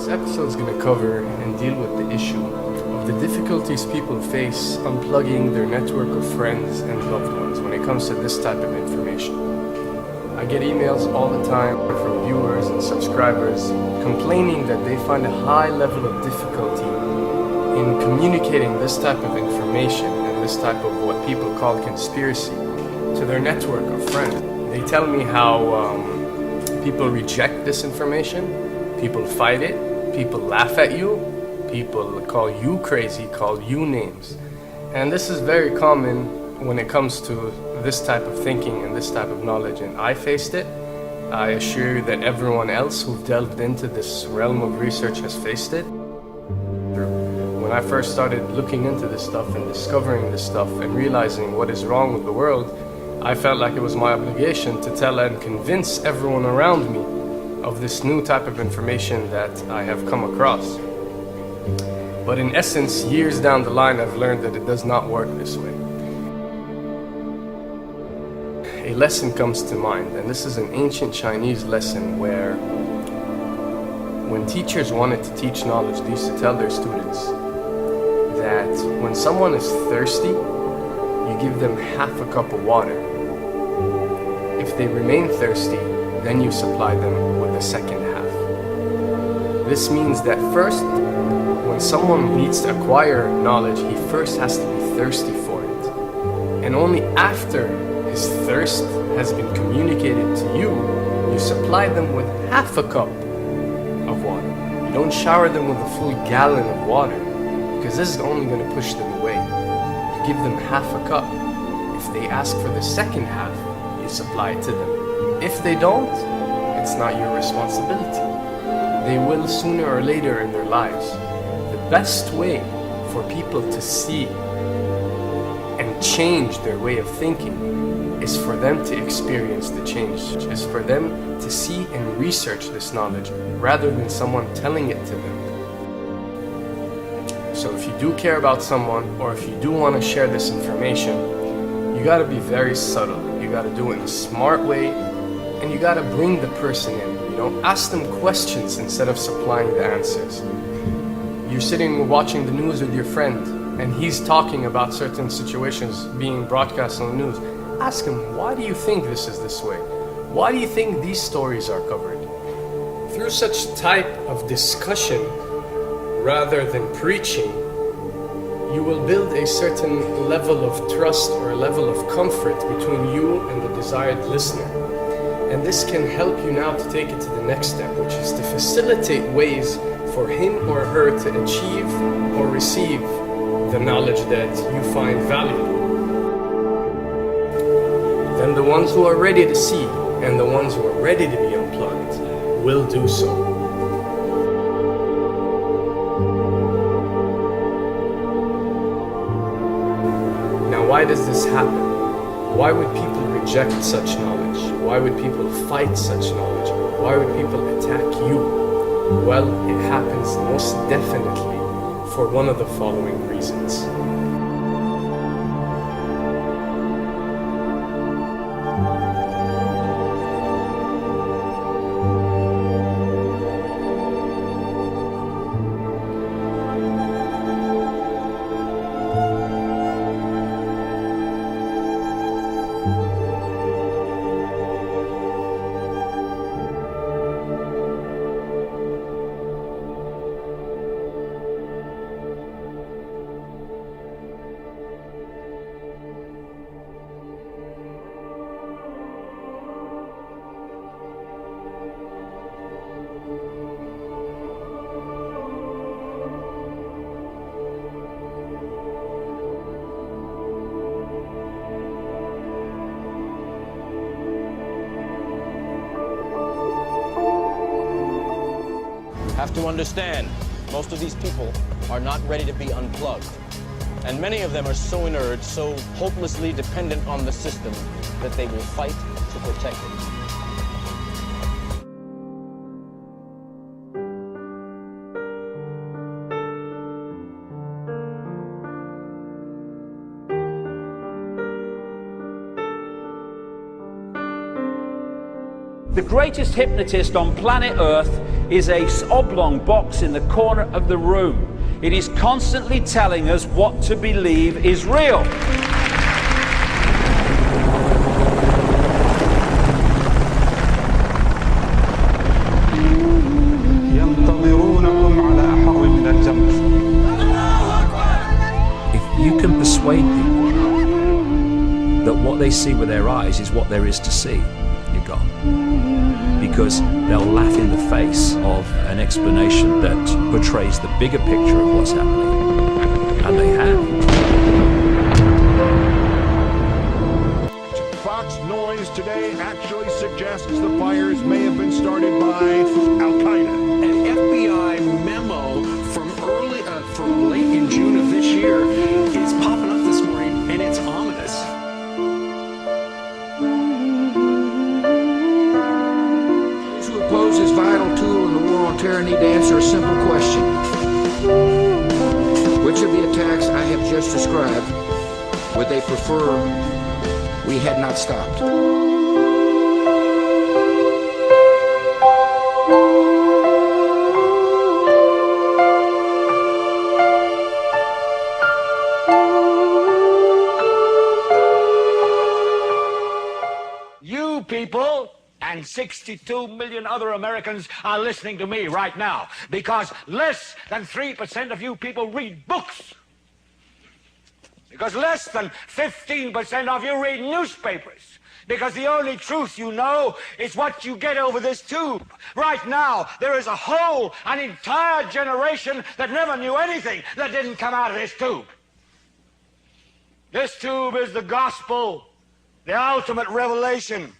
This episode is going to cover and deal with the issue of the difficulties people face unplugging their network of friends and loved ones when it comes to this type of information. I get emails all the time from viewers and subscribers complaining that they find a high level of difficulty in communicating this type of information and this type of what people call conspiracy to their network of friends. They tell me how people reject this information, people fight it, people laugh at you, people call you crazy, call you names. And this is very common when it comes to this type of thinking and this type of knowledge, and I faced it. I assure you that everyone else who delved into this realm of research has faced it. When I first started looking into this stuff and discovering this stuff and realizing what is wrong with the world, I felt like it was my obligation to tell and convince everyone around me of this new type of information that I have come across. But in essence, years down the line, I've learned that it does not work this way. A lesson comes to mind, and this is an ancient Chinese lesson where when teachers wanted to teach knowledge, they used to tell their students that when someone is thirsty, you give them half a cup of water. If they remain thirsty, then you supply them with the second half. This means that first, when someone needs to acquire knowledge, he first has to be thirsty for it. And only after his thirst has been communicated to you, you supply them with half a cup of water. You don't shower them with a full gallon of water, because this is only going to push them away. You give them half a cup. If they ask for the second half, you supply it to them. If they don't, it's not your responsibility. They will sooner or later in their lives. The best way for people to see and change their way of thinking is for them to experience the change, is for them to see and research this knowledge rather than someone telling it to them. So if you do care about someone, or if you do want to share this information, you got to be very subtle. You got to do it in a smart way, and you got to bring the person in. You know, ask them questions instead of supplying the answers. You're sitting watching the news with your friend, and he's talking about certain situations being broadcast on the news. Ask him, why do you think this is this way? Why do you think these stories are covered? Through such type of discussion, rather than preaching, you will build a certain level of trust or a level of comfort between you and the desired listener. And this can help you now to take it to the next step, which is to facilitate ways for him or her to achieve or receive the knowledge that you find valuable. Then the ones who are ready to see and the ones who are ready to be unplugged will do so. Now, why does this happen? Why would people reject such knowledge? Why would people fight such knowledge? Why would people attack you? Well, it happens most definitely for one of the following reasons. Have to understand, most of these people are not ready to be unplugged. And many of them are so inert, so hopelessly dependent on the system, that they will fight to protect it. The greatest hypnotist on planet Earth is a oblong box in the corner of the room. It is constantly telling us what to believe is real. If you can persuade people that what they see with their eyes is what there is to see, you're gone. Because they'll laugh in the face of an explanation that portrays the bigger picture of what's happening. And they have. Fox noise today actually suggests the fires may have been started by Al-Qaeda. An FBI memo from late in June of this year is popping up this morning, and it's ominous. Those who oppose this vital tool in the war on terror need to answer a simple question. Which of the attacks I have just described would they prefer we had not stopped? You people and 62 million other Americans are listening to me right now because less than 3% of you people read books. Because less than 15% of you read newspapers. Because the only truth you know is what you get over this tube. Right now, there is an entire generation that never knew anything that didn't come out of this tube. This tube is the gospel, the ultimate revelation.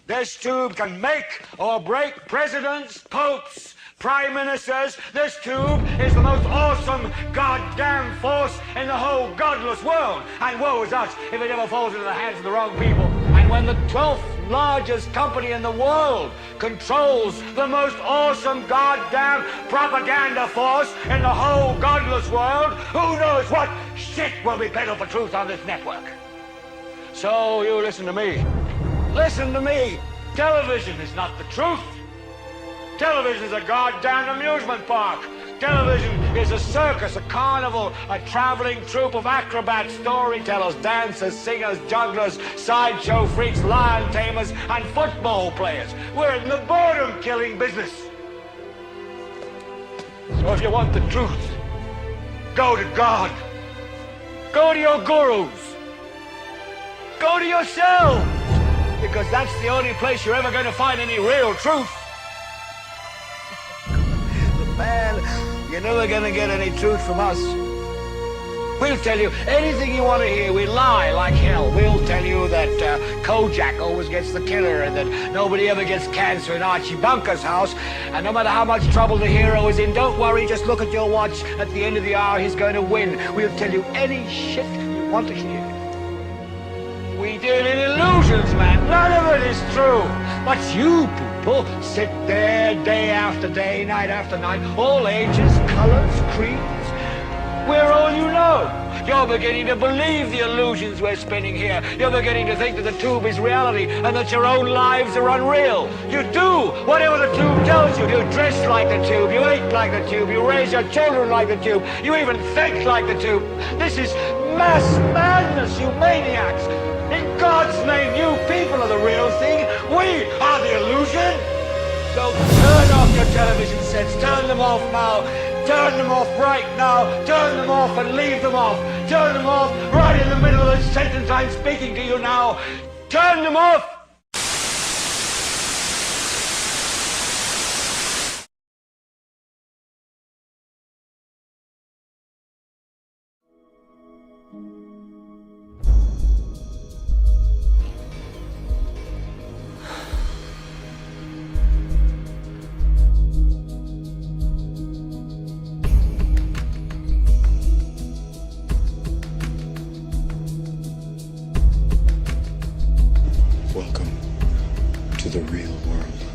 This tube can make or break presidents, popes, prime ministers. This tube is the most awesome goddamn force in the whole godless world. And woe is us if it ever falls into the hands of the wrong people. And when the 12th largest company in the world controls the most awesome goddamn propaganda force in the whole godless world, who knows what shit will be peddled for truth on this network. So you listen to me. Listen to me. Television is not the truth. Television is a goddamn amusement park. Television is a circus, a carnival, a traveling troupe of acrobats, storytellers, dancers, singers, jugglers, sideshow freaks, lion tamers, and football players. We're in the boredom-killing business. So if you want the truth, go to God. Go to your gurus. Go to yourselves. Because that's the only place you're ever going to find any real truth. But man, you're never going to get any truth from us. We'll tell you anything you want to hear. We lie like hell. We'll tell you that Kojak always gets the killer and that nobody ever gets cancer in Archie Bunker's house. And no matter how much trouble the hero is in, don't worry, just look at your watch. At the end of the hour, he's going to win. We'll tell you any shit you want to hear. We deal in illusions, man. None of it is true. But you people sit there day after day, night after night, all ages, colors, creeds. We're all you know. You're beginning to believe the illusions we're spinning here. You're beginning to think that the tube is reality and that your own lives are unreal. You do whatever the tube tells you. You dress like the tube. You eat like the tube. You raise your children like the tube. You even think like the tube. This is mass madness, you maniacs. In God's name, you people are the real thing. We are the illusion. So turn off your television sets. Turn them off now. Turn them off right now. Turn them off and leave them off. Turn them off right in the middle of the sentence I'm speaking to you now. Turn them off. Welcome to the real world.